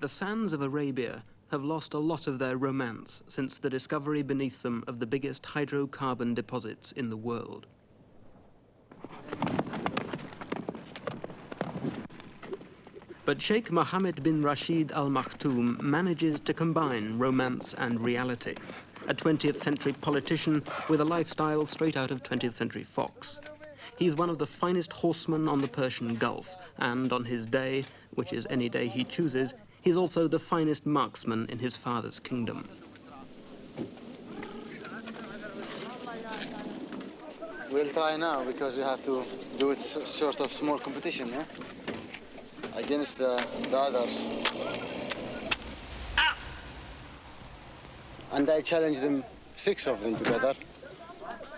The sands of Arabia have lost a lot of their romance since the discovery beneath them of the biggest hydrocarbon deposits in the world. But Cheik Mohammed bin Rached Al-Maktoum manages to combine romance and reality. A 20th century politician with a lifestyle straight out of 20th century Fox. He's one of the finest horsemen on the Persian Gulf, and on his day, which is any day he chooses, he's also the finest marksman in his father's kingdom. We'll try now because we have to do it sort of small competition, yeah? Against the others. And I challenge them, 6 of them together,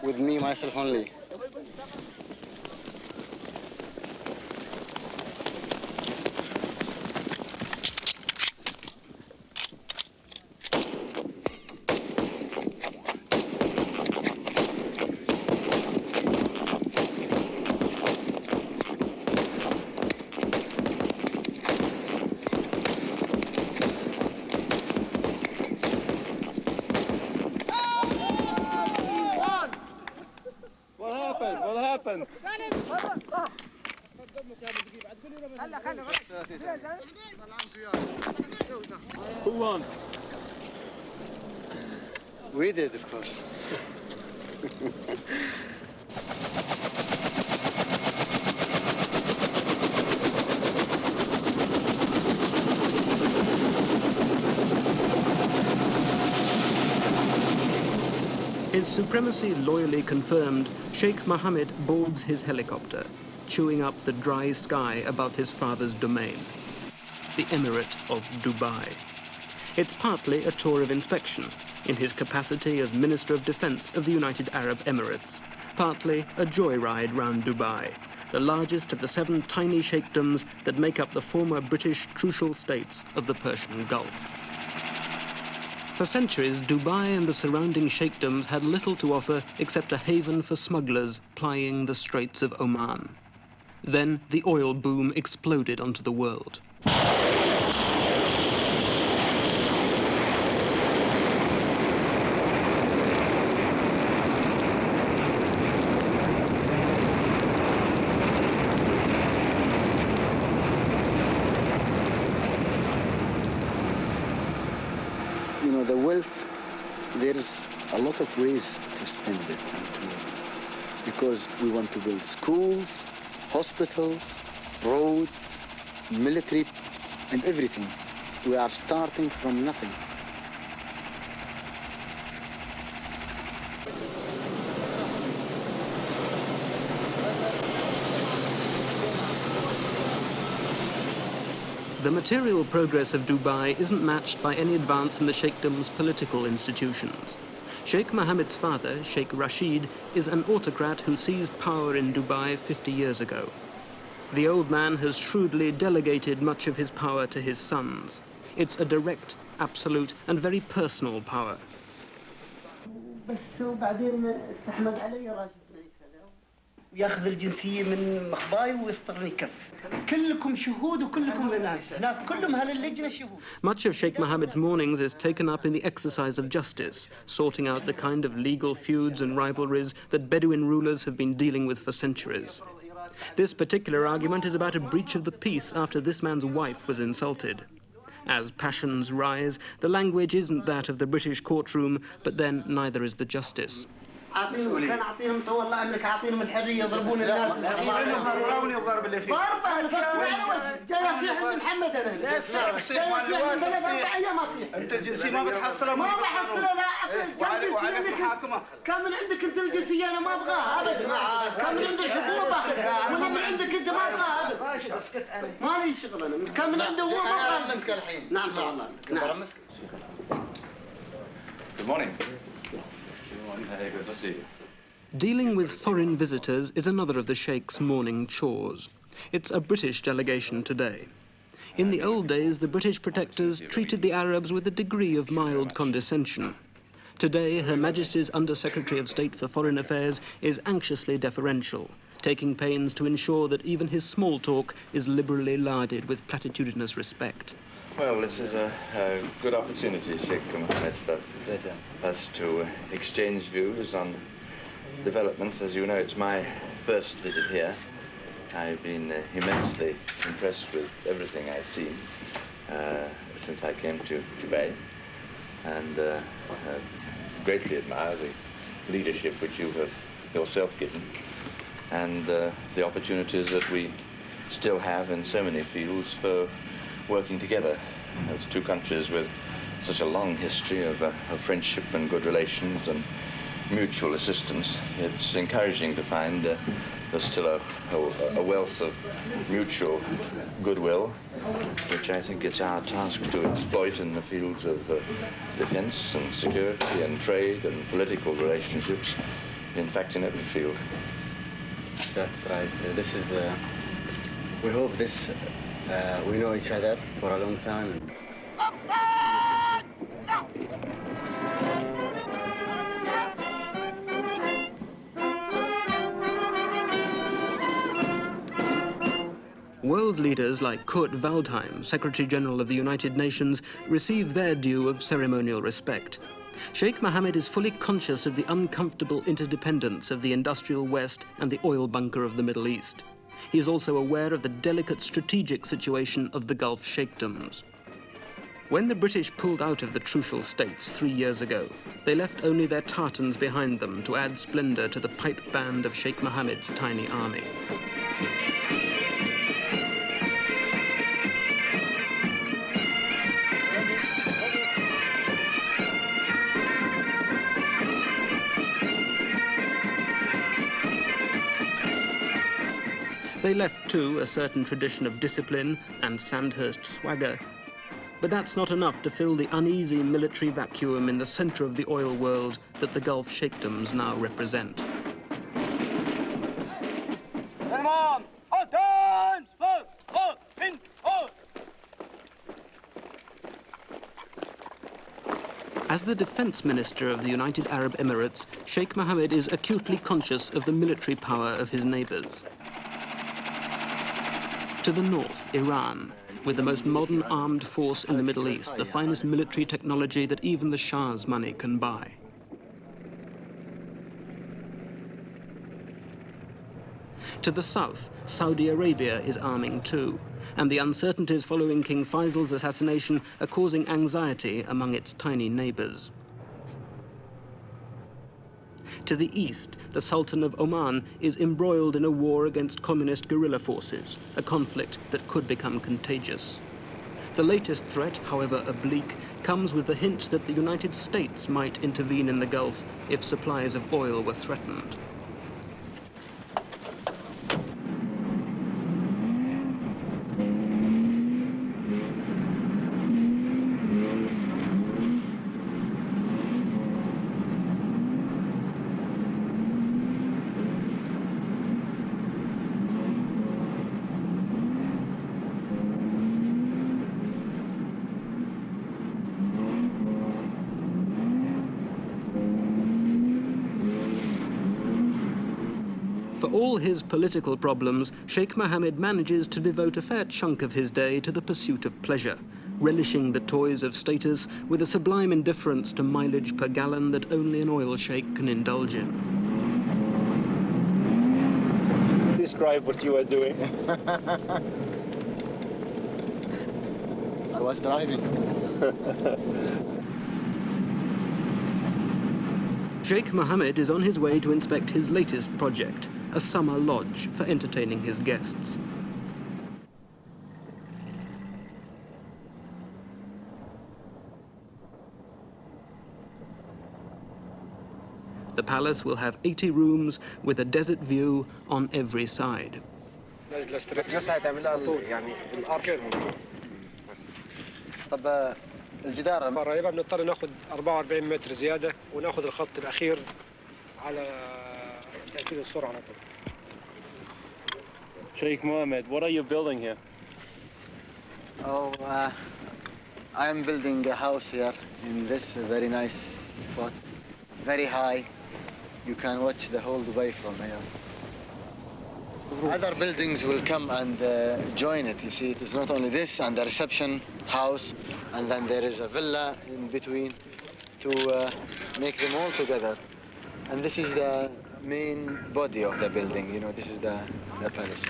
with me, myself only. Who won? We did, of course. His supremacy loyally confirmed, Cheik Mohammed boards his helicopter, chewing up the dry sky above his father's domain, the Emirate of Dubai. It's partly a tour of inspection, in his capacity as Minister of Defense of the United Arab Emirates, partly a joyride round Dubai, the largest of the 7 tiny sheikdoms that make up the former British trucial states of the Persian Gulf. For centuries, Dubai and the surrounding sheikdoms had little to offer except a haven for smugglers plying the Straits of Oman. Then the oil boom exploded onto the world. You know, the wealth, there's a lot of ways to spend it. Because we want to build schools, hospitals, roads, military, and everything. We are starting from nothing. The material progress of Dubai isn't matched by any advance in the sheikdom's political institutions. Cheikh Mohammed's father, Cheikh Rashid, is an autocrat who seized power in Dubai 50 years ago. The old man has shrewdly delegated much of his power to his sons. It's a direct, absolute, and very personal power. ياخذ الجنسية من مخباي ويسطرني كف. كلكم شهود وكلكم هناك كلهم هاللجنة شهود. Much of Cheikh Mohammed's mornings is taken up in the exercise of justice, sorting out the kind of legal feuds and rivalries that Bedouin rulers have been dealing with for centuries. This particular argument is about a breach of the peace after this man's wife was insulted. As passions rise, the language isn't that of the British courtroom, but then neither is the justice. كان اعطيهم طول لانك اعطيهم الحريه يضربون الناس ضربوني الضرب اللي فيه ضربه جاي في عند محمد انا انت الجنسيه ما بتحصلها ما بحصلها لا كان من عندك انت الجنسيه انا ما ابغاها ابدا كان من عند الحكومه باخذها ولا من عندك انت ما ابغاها ابدا اسكت انا ما لي شغل انا كان من عنده هو ما ابغاها امسك الحين نعم والله نعم Good morning. Dealing with foreign visitors is another of the Sheikh's morning chores. It's a British delegation today. In the old days, the British protectors treated the Arabs with a degree of mild condescension. Today, Her Majesty's Under-Secretary of State for Foreign Affairs is anxiously deferential, taking pains to ensure that even his small talk is liberally larded with platitudinous respect. Well, this is a good opportunity, Cheik Mohammed, for us to exchange views on developments. As you know, it's my first visit here. I've been immensely impressed with everything I've seen since I came to Dubaï, and greatly admire the leadership which you have yourself given, and the opportunities that we still have in so many fields for working together as two countries with such a long history of friendship and good relations and mutual assistance. It's encouraging to find there's still a wealth of mutual goodwill, which I think it's our task to exploit in the fields of defense and security and trade and political relationships, in fact in every field. That's right. This is, we hope this, we know each other for a long time. World leaders like Kurt Waldheim, Secretary General of the United Nations, receive their due of ceremonial respect. Cheik Mohammed is fully conscious of the uncomfortable interdependence of the industrial West and the oil bunker of the Middle East. He is also aware of the delicate strategic situation of the Gulf Sheikdoms. When the British pulled out of the Trucial States 3 years ago, they left only their tartans behind them to add splendor to the pipe band of Cheik Mohammed's tiny army. They left, too, a certain tradition of discipline and Sandhurst swagger. But that's not enough to fill the uneasy military vacuum in the center of the oil world that the Gulf Sheikdoms now represent. As the defense minister of the United Arab Emirates, Cheik Mohammed is acutely conscious of the military power of his neighbors. To the north, Iran, with the most modern armed force in the Middle East, the finest military technology that even the Shah's money can buy. To the south, Saudi Arabia is arming too, and the uncertainties following King Faisal's assassination are causing anxiety among its tiny neighbors. To the east, the Sultan of Oman is embroiled in a war against communist guerrilla forces, a conflict that could become contagious. The latest threat, however oblique, comes with the hint that the United States might intervene in the Gulf if supplies of oil were threatened. For all his political problems, Cheik Mohammed manages to devote a fair chunk of his day to the pursuit of pleasure, relishing the toys of status with a sublime indifference to mileage per gallon that only an oil sheikh can indulge in. Describe what you were doing. I was driving. Cheik Mohammed is on his way to inspect his latest project, a summer lodge for entertaining his guests. The palace will have 80 rooms with a desert view on every side. الجدار قريبة بنضطر ناخذ 44 متر زيادة وناخذ الخط الأخير على تأكيد السرعة على طول. Cheik Mohammed, what are you building here? Oh, I am building a house here in this very nice spot, very high. You can watch the whole Dubai from here. Other buildings will come and join it. You see, it is not only this and the reception house, and then there is a villa in between to make them all together. And this is the main body of the building. You know, this is the palace.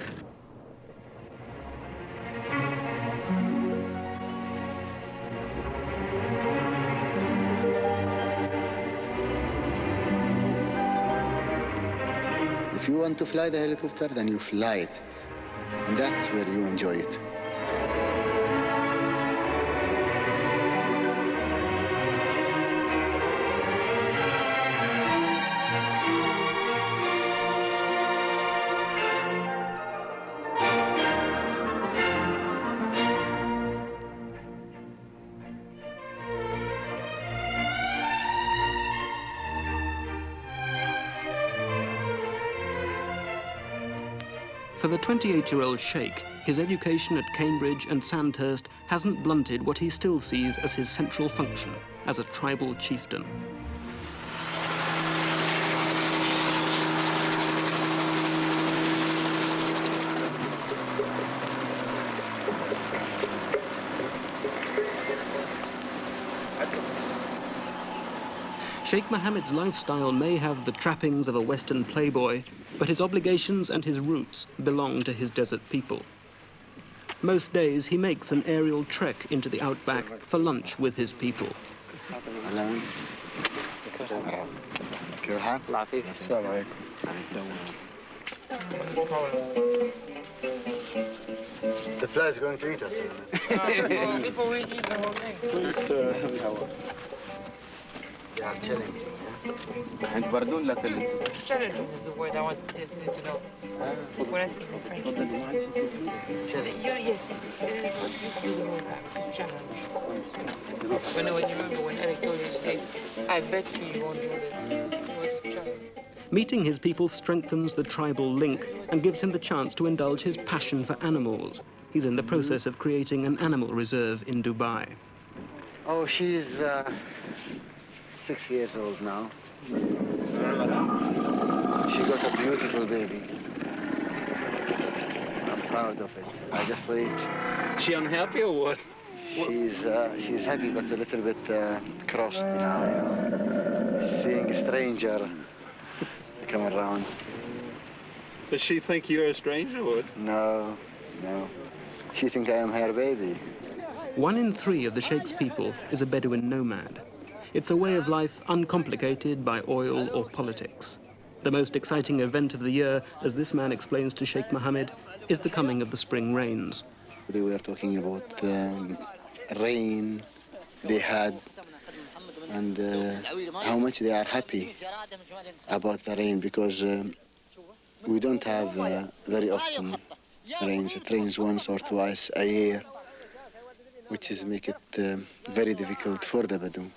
If you want to fly the helicopter, then you fly it. And that's where you enjoy it. For the 28-year-old Sheikh, his education at Cambridge and Sandhurst hasn't blunted what he still sees as his central function as a tribal chieftain. Cheik Mohammed's lifestyle may have the trappings of a Western playboy, but his obligations and his roots belong to his desert people. Most days he makes an aerial trek into the outback for lunch with his people. The fly is going to eat us. Before we eat the whole thing. They are chilling. Challenge is the word I want to know. When I speak in French. Yes, it is what you use the word challenge. When you remember when Erik told you to say, I bet you won't do this. It was challenge. Meeting his people strengthens the tribal link and gives him the chance to indulge his passion for animals. He's in the process of creating an animal reserve in Dubai. Oh, she's 6 years old now. She got a beautiful baby. I'm proud of it. I just wait. She unhappy or what? She's happy but a little bit crossed now. Seeing a stranger come around. Does she think you're a stranger or what? No, no. She thinks I am her baby. 1 in 3 of the Sheikh's people is a Bedouin nomad. It's a way of life uncomplicated by oil or politics. The most exciting event of the year, as this man explains to Cheik Mohammed, is the coming of the spring rains. They were talking about rain they had and how much they are happy about the rain, because we don't have very often rains. It rains once or twice a year, which is make it very difficult for the Bedouin.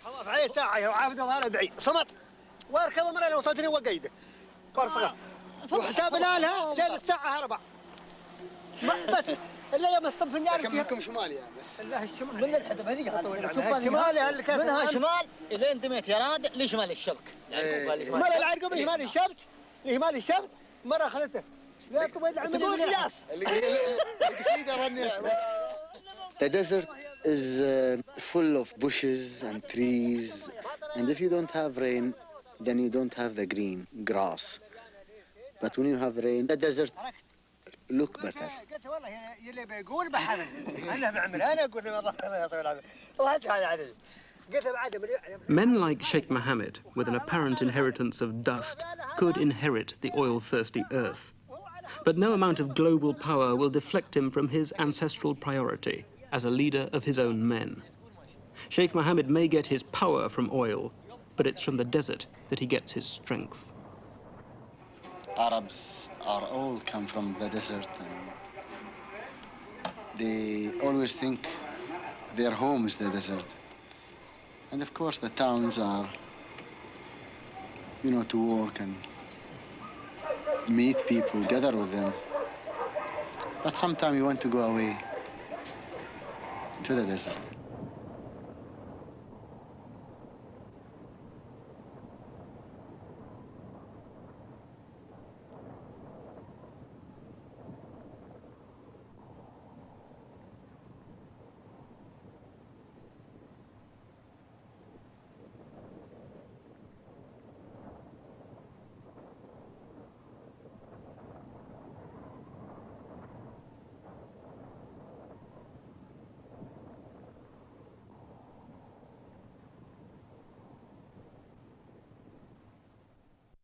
منكم شمالي الله الشمال من الحدب هذيك منها شمال اذا انت ميت يا راد لشمال الشبك مره العرقوب لشمال الشبك لشمال الشبك مره خلته لا تقول الياس The desert is full of bushes and trees, and if you don't have rain, then you don't have the green grass. But when you have rain, the desert look better. Men like Cheik Mohammed, with an apparent inheritance of dust, could inherit the oil-thirsty earth. But no amount of global power will deflect him from his ancestral priority as a leader of his own men. Cheik Mohammed may get his power from oil, but it's from the desert that he gets his strength. Arabs are all come from the desert, and they always think their home is the desert. And of course the towns are, you know, to work and meet people, gather with them. But sometimes you want to go away to the desert.